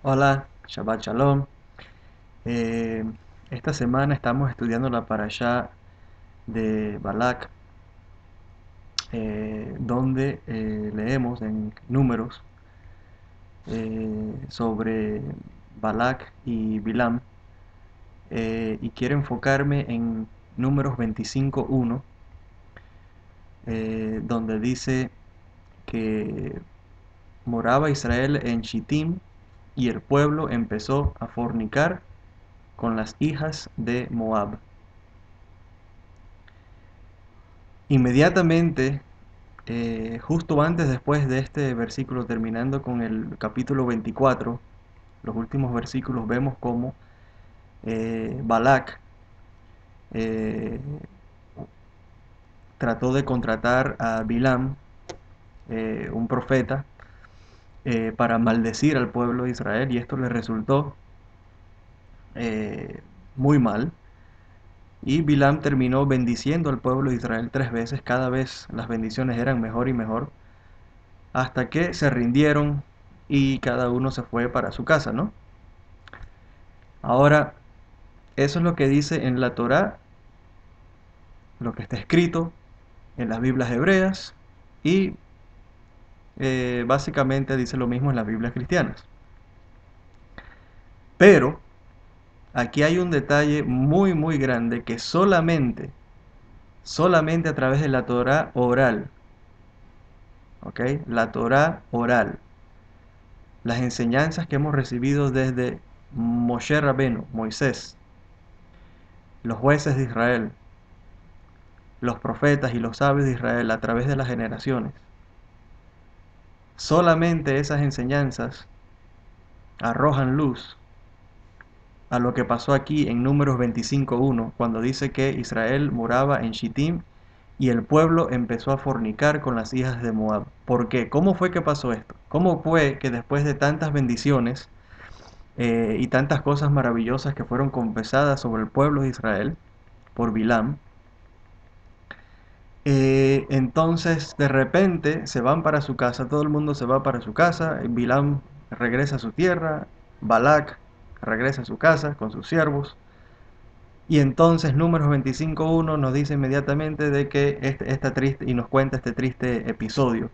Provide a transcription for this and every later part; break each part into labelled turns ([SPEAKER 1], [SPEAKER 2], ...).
[SPEAKER 1] Hola, Shabbat Shalom. Eh, esta semana estamos estudiando la parashá de Balak, donde leemos en Números sobre Balak y Bilam, y quiero enfocarme en Números 25:1, donde dice que moraba Israel en Shittim y el pueblo empezó a fornicar con las hijas de Moab. Inmediatamente, justo antes después de este versículo, terminando con el capítulo 24, los últimos versículos, vemos cómo Balak eh, trató de contratar a Bilam, un profeta, para maldecir al pueblo de Israel, y esto le resultó eh, muy mal. Y Bilam terminó bendiciendo al pueblo de Israel 3 veces. Cada vez las bendiciones eran mejor y mejor, hasta que se rindieron y cada uno se fue para su casa, ¿no? Ahora, eso es lo que dice en la Torá, lo que está escrito en las Biblias hebreas, y básicamente dice lo mismo en las Biblias cristianas. Pero aquí hay un detalle muy muy grande que solamente a través de la Torá oral, ¿ok? La Torá oral, las enseñanzas que hemos recibido desde Moshe Rabenu, Moisés, los jueces de Israel, los profetas y los sabios de Israel a través de las generaciones. Solamente esas enseñanzas arrojan luz a lo que pasó aquí en Números 25:1, cuando dice que Israel moraba en Shittim y el pueblo empezó a fornicar con las hijas de Moab. ¿Por qué? ¿Cómo fue que pasó esto? ¿Cómo fue que después de tantas bendiciones y tantas cosas maravillosas que fueron confesadas sobre el pueblo de Israel por Bilam, entonces de repente se van para su casa, todo el mundo se va para su casa, Bilam regresa a su tierra, Balak regresa a su casa con sus siervos, y entonces Números 25:1 nos dice inmediatamente de que esta triste, y nos cuenta este triste episodio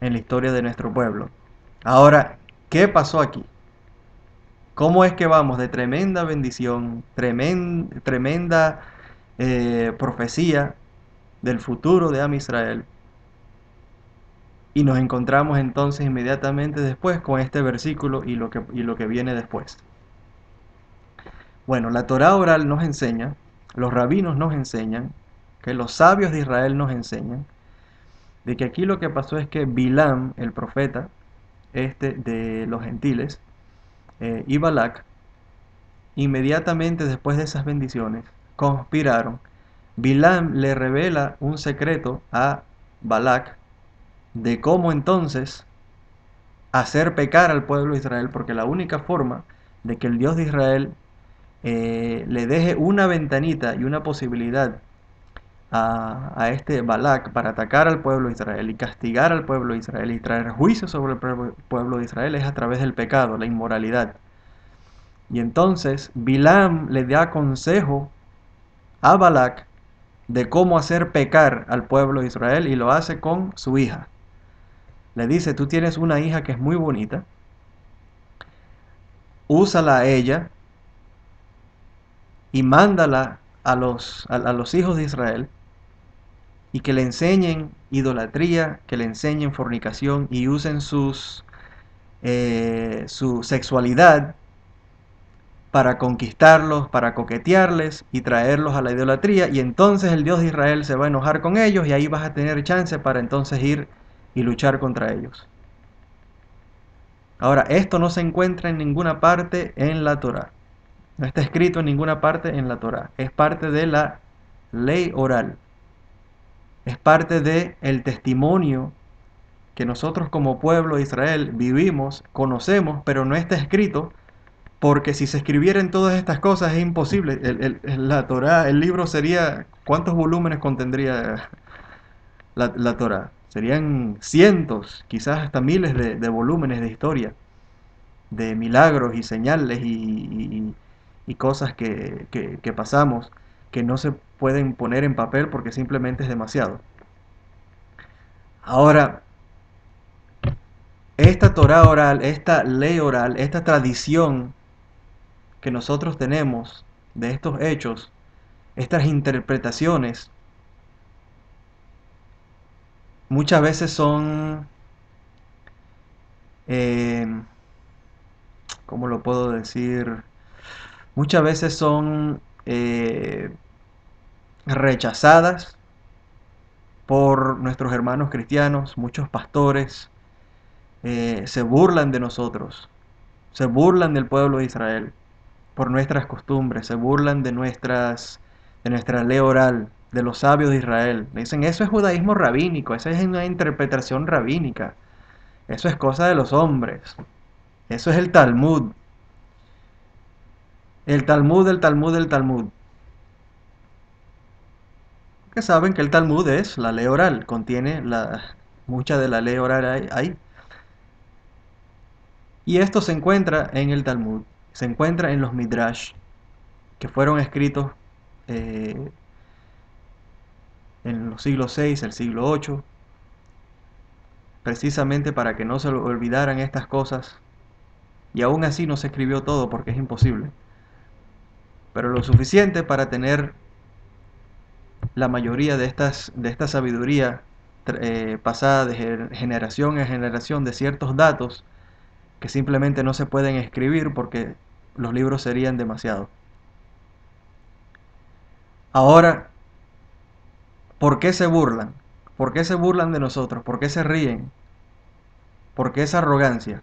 [SPEAKER 1] en la historia de nuestro pueblo. Ahora, ¿qué pasó aquí? ¿Cómo es que vamos de tremenda bendición, tremenda profecía del futuro de Am Israel, y nos encontramos entonces inmediatamente después con este versículo y lo que viene después? Bueno, la Torá oral nos enseña, los rabinos nos enseñan, que los sabios de Israel nos enseñan, de que aquí lo que pasó es que Bilam, el profeta de los gentiles, y Balak, inmediatamente después de esas bendiciones, conspiraron. Bilam le revela un secreto a Balak de cómo entonces hacer pecar al pueblo de Israel, porque la única forma de que el Dios de Israel le deje una ventanita y una posibilidad a este Balak para atacar al pueblo de Israel y castigar al pueblo de Israel y traer juicio sobre el pueblo de Israel es a través del pecado, la inmoralidad. Y entonces Bilam le da consejo a Balak de cómo hacer pecar al pueblo de Israel, y lo hace con su hija. Le dice: tú tienes una hija que es muy bonita, úsala a ella y mándala a los hijos de Israel, y que le enseñen idolatría, que le enseñen fornicación y usen su sexualidad para conquistarlos, para coquetearles y traerlos a la idolatría, y entonces el Dios de Israel se va a enojar con ellos y ahí vas a tener chance para entonces ir y luchar contra ellos. Ahora, esto no se encuentra en ninguna parte en la Torá. No está escrito en ninguna parte en la Torá. Es parte de la ley oral. Es parte del testimonio que nosotros como pueblo de Israel vivimos, conocemos, pero no está escrito, porque si se escribieran todas estas cosas es imposible. La Torá, el libro sería, ¿cuántos volúmenes contendría la Torá? Serían cientos, quizás hasta miles de volúmenes de historia. de milagros y señales y cosas que pasamos que no se pueden poner en papel porque simplemente es demasiado. Ahora, esta Torah oral, esta ley oral, esta tradición que nosotros tenemos de estos hechos, estas interpretaciones, muchas veces son, eh, ¿cómo lo puedo decir? Muchas veces son rechazadas por nuestros hermanos cristianos, muchos pastores se burlan de nosotros, se burlan del pueblo de Israel por nuestras costumbres, se burlan de nuestra ley oral, de los sabios de Israel. Dicen, eso es judaísmo rabínico, esa es una interpretación rabínica, eso es cosa de los hombres, eso es el Talmud, el Talmud, el Talmud, el Talmud. Que saben que el Talmud es la ley oral, contiene mucha de la ley oral ahí. Y esto se encuentra en el Talmud, se encuentra en los Midrash, que fueron escritos eh, en los siglos 6, el siglo 8, precisamente para que no se olvidaran estas cosas. Y aún así no se escribió todo porque es imposible, pero lo suficiente para tener la mayoría de esta sabiduría pasada de generación en generación de ciertos datos que simplemente no se pueden escribir porque los libros serían demasiado. Ahora, ¿por qué se burlan? ¿Por qué se burlan de nosotros? ¿Por qué se ríen? ¿Por qué esa arrogancia?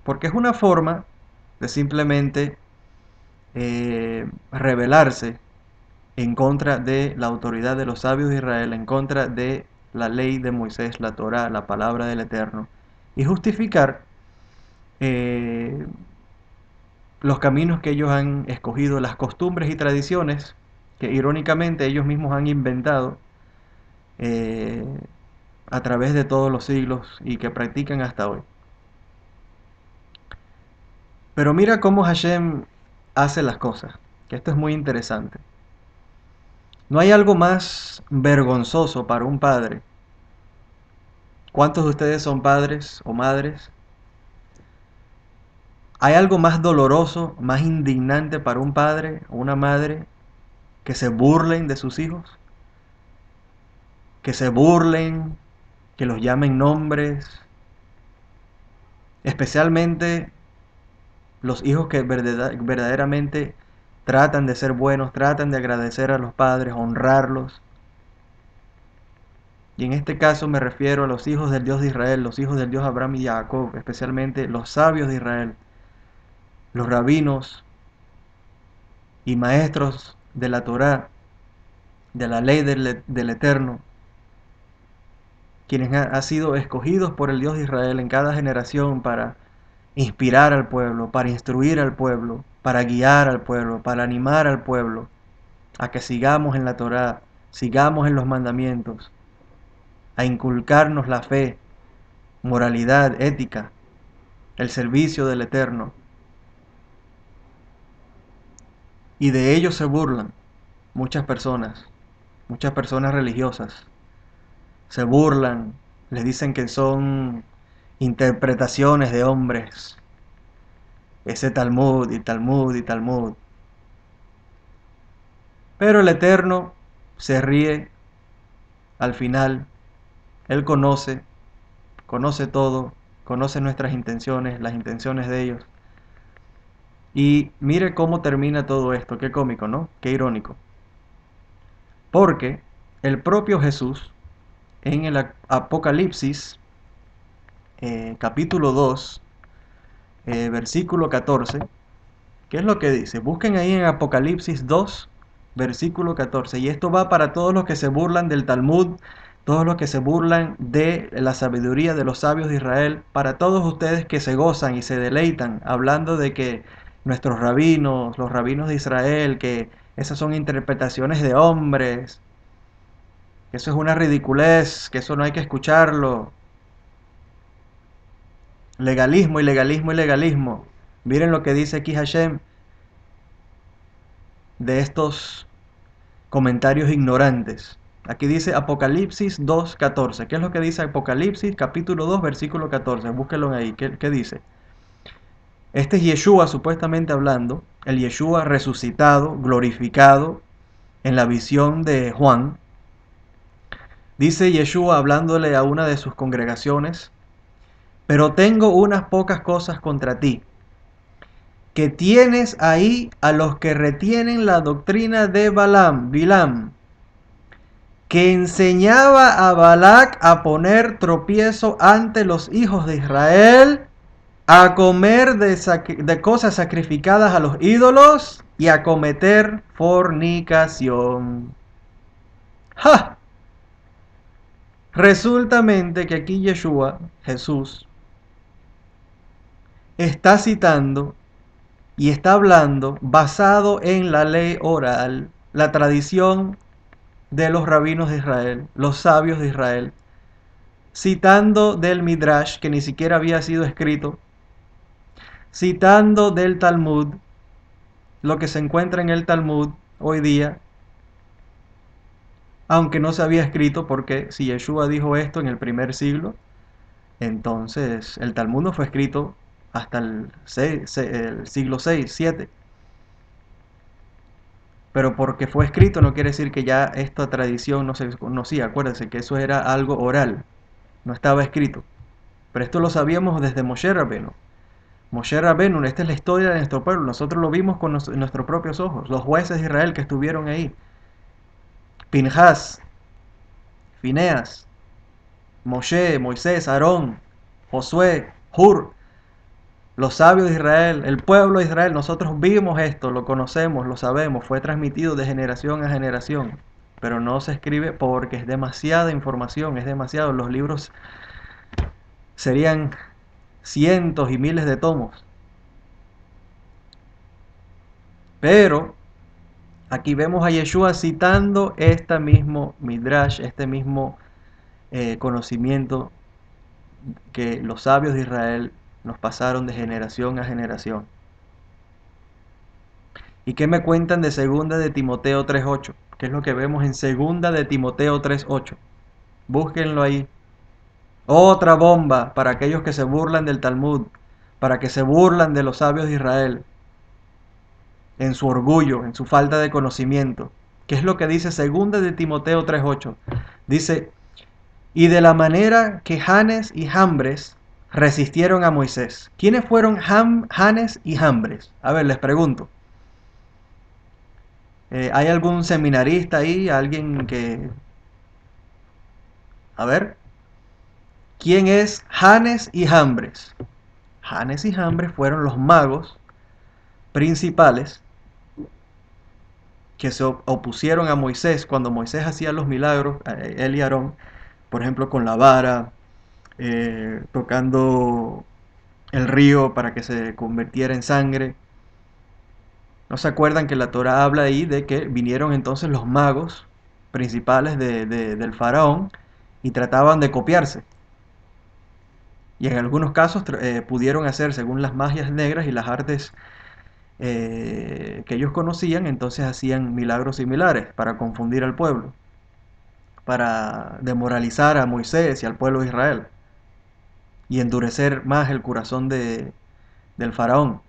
[SPEAKER 1] Porque es una forma de simplemente rebelarse en contra de la autoridad de los sabios de Israel, en contra de la ley de Moisés, la Torá, la palabra del Eterno, y justificar eh, los caminos que ellos han escogido, las costumbres y tradiciones que irónicamente ellos mismos han inventado eh, a través de todos los siglos y que practican hasta hoy. Pero mira cómo Hashem hace las cosas, que esto es muy interesante. No hay algo más vergonzoso para un padre. ¿Cuántos de ustedes son padres o madres? ¿Hay algo más doloroso, más indignante para un padre o una madre que se burlen de sus hijos? Que se burlen, que los llamen nombres, especialmente los hijos que verdaderamente tratan de ser buenos, tratan de agradecer a los padres, honrarlos. Y en este caso me refiero a los hijos del Dios de Israel, los hijos del Dios Abraham y Jacob, especialmente los sabios de Israel, los rabinos y maestros de la Torá, de la ley del Eterno, quienes han sido escogidos por el Dios de Israel en cada generación para inspirar al pueblo, para instruir al pueblo, para guiar al pueblo, para animar al pueblo a que sigamos en la Torá, sigamos en los mandamientos, a inculcarnos la fe, moralidad, ética, el servicio del Eterno. Y de ellos se burlan muchas personas religiosas. Se burlan, les dicen que son interpretaciones de hombres, ese Talmud y Talmud y Talmud. Pero el Eterno se ríe al final, Él conoce todo, conoce nuestras intenciones, las intenciones de ellos. Y mire cómo termina todo esto, qué cómico, ¿no? Qué irónico. Porque el propio Jesús, en el Apocalipsis, capítulo 2, versículo 14, ¿qué es lo que dice? Busquen ahí en Apocalipsis 2, versículo 14. Y esto va para todos los que se burlan del Talmud, todos los que se burlan de la sabiduría de los sabios de Israel, para todos ustedes que se gozan y se deleitan hablando de que nuestros rabinos, los rabinos de Israel, que esas son interpretaciones de hombres, que eso es una ridiculez, que eso no hay que escucharlo. Legalismo y legalismo y legalismo. Miren lo que dice aquí Hashem de estos comentarios ignorantes. Aquí dice Apocalipsis 2:14. ¿Qué es lo que dice Apocalipsis capítulo 2 versículo 14? Búsquenlo ahí. ¿Qué dice? Este es Yeshua supuestamente hablando, el Yeshua resucitado, glorificado en la visión de Juan. Dice Yeshua hablándole a una de sus congregaciones, pero tengo unas pocas cosas contra ti, que tienes ahí a los que retienen la doctrina de Bilam, que enseñaba a Balac a poner tropiezo ante los hijos de Israel, a comer de cosas sacrificadas a los ídolos y a cometer fornicación. ¡Ja! Resultamente que aquí Yeshua, Jesús, está citando y está hablando basado en la ley oral, la tradición de los rabinos de Israel, los sabios de Israel, citando del Midrash, que ni siquiera había sido escrito, citando del Talmud, lo que se encuentra en el Talmud hoy día, aunque no se había escrito, porque si Yeshua dijo esto en el primer siglo, entonces el Talmud no fue escrito hasta el siglo 6, 7. Pero porque fue escrito no quiere decir que ya esta tradición no se conocía. Acuérdense que eso era algo oral, no estaba escrito. Pero esto lo sabíamos desde Moshe Rabbeinu. Moshe Rabbeinu, esta es la historia de nuestro pueblo. Nosotros lo vimos con nuestros propios ojos. Los jueces de Israel que estuvieron ahí. Pinhas, Fineas, Moshe, Moisés, Aarón, Josué, Hur, los sabios de Israel, el pueblo de Israel. Nosotros vimos esto, lo conocemos, lo sabemos. Fue transmitido de generación a generación. Pero no se escribe porque es demasiada información, es demasiado. Los libros serían cientos y miles de tomos. Pero aquí vemos a Yeshua citando este mismo Midrash, este mismo conocimiento que los sabios de Israel nos pasaron de generación a generación. ¿Y qué me cuentan de segunda de Timoteo 3:8? ¿Qué es lo que vemos en segunda de Timoteo 3:8? Búsquenlo ahí. Otra bomba para aquellos que se burlan del Talmud, para que se burlan de los sabios de Israel, en su orgullo, en su falta de conocimiento. ¿Qué es lo que dice segunda de Timoteo 3:8? Dice, y de la manera que Janes y Jambres resistieron a Moisés. ¿Quiénes fueron Janes y Jambres? A ver, les pregunto. ¿Hay algún seminarista ahí? ¿Alguien que... A ver, ¿quién es Janes y Jambres? Janes y Jambres fueron los magos principales que se opusieron a Moisés cuando Moisés hacía los milagros, él y Aarón, por ejemplo, con la vara, tocando el río para que se convirtiera en sangre. ¿No se acuerdan que la Torah habla ahí de que vinieron entonces los magos principales del faraón y trataban de copiarse? Y en algunos casos pudieron hacer, según las magias negras y las artes que ellos conocían, entonces hacían milagros similares para confundir al pueblo, para demoralizar a Moisés y al pueblo de Israel y endurecer más el corazón del faraón.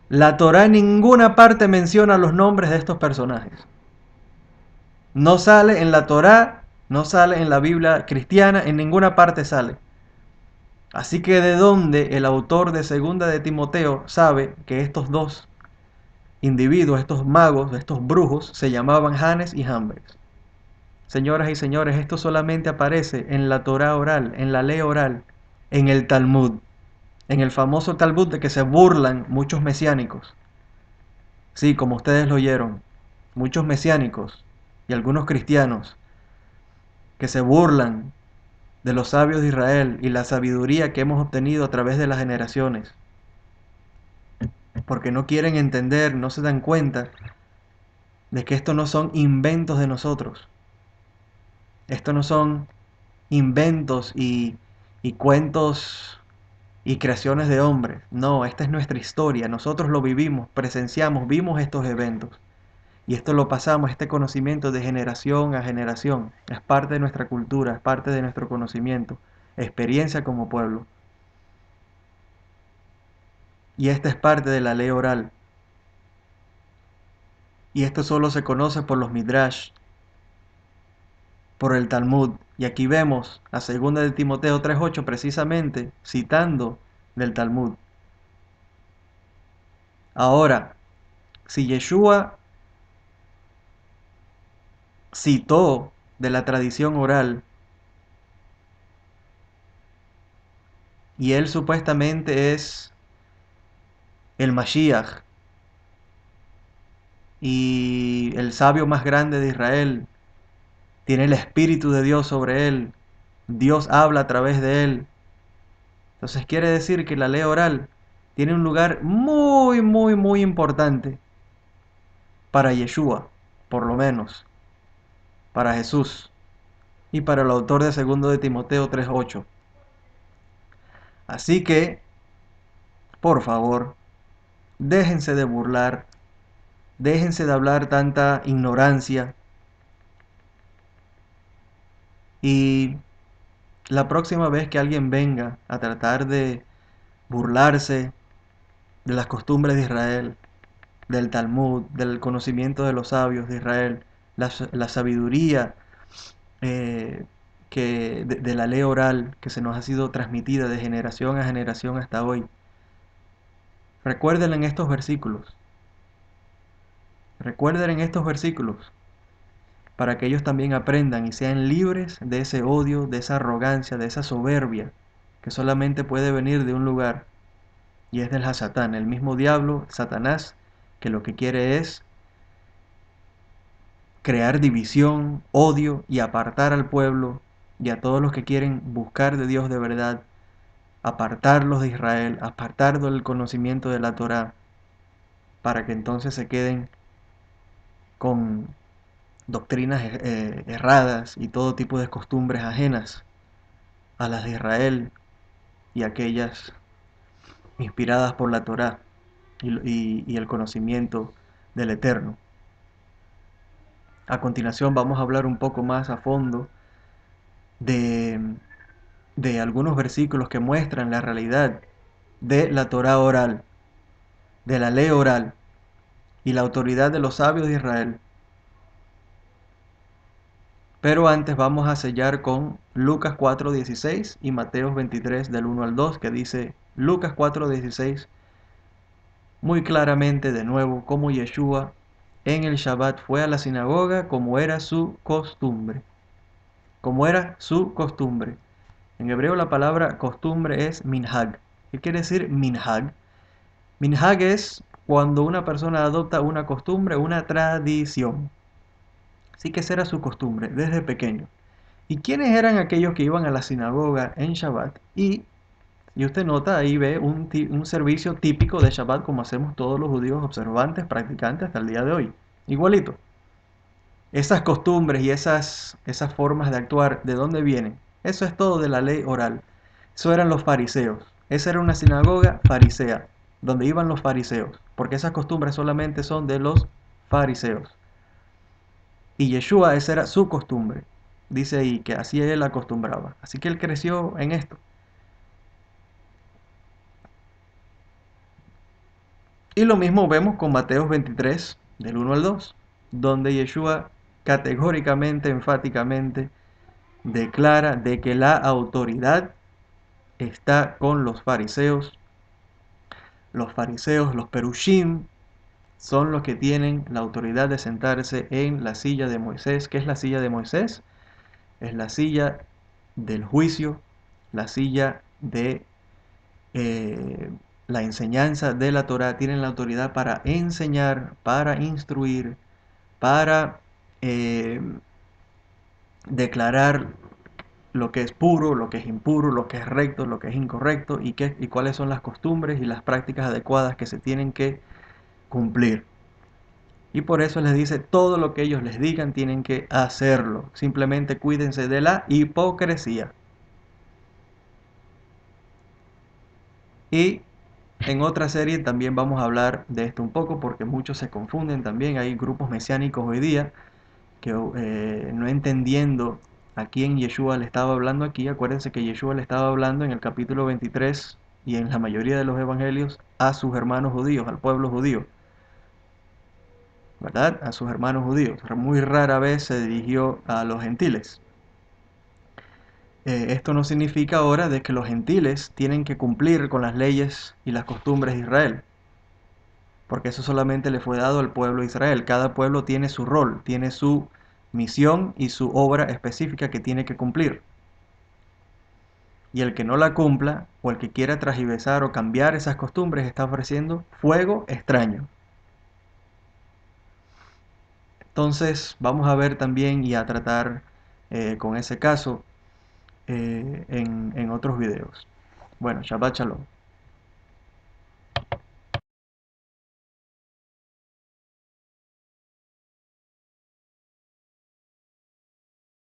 [SPEAKER 1] La Torá en ninguna parte menciona los nombres de estos personajes. No sale en la Torá, no sale en la Biblia cristiana, en ninguna parte sale. Así que de dónde el autor de Segunda de Timoteo sabe que estos dos individuos, estos magos, estos brujos, se llamaban Janes y Jambres. Señoras y señores, esto solamente aparece en la Torá oral, en la ley oral, en el Talmud, en el famoso Talmud de que se burlan muchos mesiánicos. Sí, como ustedes lo oyeron, muchos mesiánicos y algunos cristianos que se burlan de los sabios de Israel y la sabiduría que hemos obtenido a través de las generaciones, porque no quieren entender, no se dan cuenta de que esto no son inventos de nosotros, esto no son inventos y y cuentos y creaciones de hombres. No, esta es nuestra historia. Nosotros lo vivimos, presenciamos, vimos estos eventos. Y esto lo pasamos, este conocimiento de generación a generación. Es parte de nuestra cultura, es parte de nuestro conocimiento, experiencia como pueblo. Y esta es parte de la ley oral. Y esto solo se conoce por los Midrash, por el Talmud. Y aquí vemos a 2 de Timoteo 3:8 precisamente citando del Talmud. Ahora, si Yeshua citó de la tradición oral y él supuestamente es el Mashiach y el sabio más grande de Israel, tiene el Espíritu de Dios sobre él, Dios habla a través de él. Entonces quiere decir que la ley oral tiene un lugar muy, muy, muy importante para Yeshua, por lo menos, para Jesús y para el autor de 2 de Timoteo 3:8. Así que, por favor, déjense de burlar, déjense de hablar tanta ignorancia y la próxima vez que alguien venga a tratar de burlarse de las costumbres de Israel, del Talmud, del conocimiento de los sabios de Israel, la sabiduría de la ley oral que se nos ha sido transmitida de generación a generación hasta hoy. Recuerden en estos versículos, recuerden en estos versículos, para que ellos también aprendan y sean libres de ese odio, de esa arrogancia, de esa soberbia, que solamente puede venir de un lugar, y es del Hasatán, el mismo diablo, Satanás, que lo que quiere es crear división, odio y apartar al pueblo y a todos los que quieren buscar de Dios de verdad, apartarlos de Israel, apartarlos del conocimiento de la Torá, para que entonces se queden con doctrinas erradas y todo tipo de costumbres ajenas a las de Israel y aquellas inspiradas por la Torá y el conocimiento del Eterno. A continuación vamos a hablar un poco más a fondo de, de algunos versículos que muestran la realidad de la Torá oral, de la ley oral y la autoridad de los sabios de Israel. Pero antes vamos a sellar con Lucas 4:16 y Mateo 23 del 1 al 2, que dice Lucas 4:16 muy claramente de nuevo como Yeshua en el Shabbat fue a la sinagoga como era su costumbre. Como era su costumbre. En hebreo la palabra costumbre es minhag. ¿Qué quiere decir minhag? Minhag es cuando una persona adopta una costumbre, una tradición. Así que esa era su costumbre desde pequeño. ¿Y quiénes eran aquellos que iban a la sinagoga en Shabbat? Y usted nota, ahí ve un servicio típico de Shabbat como hacemos todos los judíos observantes, practicantes hasta el día de hoy. Igualito. Esas costumbres y esas formas de actuar, ¿de dónde vienen? Eso es todo de la ley oral. Eso eran los fariseos. Esa era una sinagoga farisea, donde iban los fariseos, porque esas costumbres solamente son de los fariseos. Y Yeshua, esa era su costumbre. Dice ahí que así él acostumbraba. Así que él creció en esto. Y lo mismo vemos con Mateo 23, del 1 al 2, donde Yeshua categóricamente, enfáticamente, declara de que la autoridad está con los fariseos. Los fariseos, los perushim, son los que tienen la autoridad de sentarse en la silla de Moisés. ¿Qué es la silla de Moisés? Es la silla del juicio, la silla de la enseñanza de la Torah. Tienen la autoridad para enseñar, para instruir, para eh, declarar lo que es puro, lo que es impuro, lo que es recto, lo que es incorrecto y cuáles son las costumbres y las prácticas adecuadas que se tienen que cumplir. Y por eso les dice, todo lo que ellos les digan tienen que hacerlo. Simplemente cuídense de la hipocresía. Y en otra serie también vamos a hablar de esto un poco porque muchos se confunden también. Hay grupos mesiánicos hoy día que no entendiendo a quién Yeshua le estaba hablando aquí, acuérdense que Yeshua le estaba hablando en el capítulo 23 y en la mayoría de los evangelios a sus hermanos judíos, al pueblo judío, ¿verdad? A sus hermanos judíos. Muy rara vez se dirigió a los gentiles. Esto no significa ahora de que los gentiles tienen que cumplir con las leyes y las costumbres de Israel, porque eso solamente le fue dado al pueblo de Israel. Cada pueblo tiene su rol, tiene su misión y su obra específica que tiene que cumplir. Y el que no la cumpla, o el que quiera transgiversar o cambiar esas costumbres, está ofreciendo fuego extraño. Entonces, vamos a ver también y a tratar con ese caso en otros videos. Bueno, Shabbat Shalom.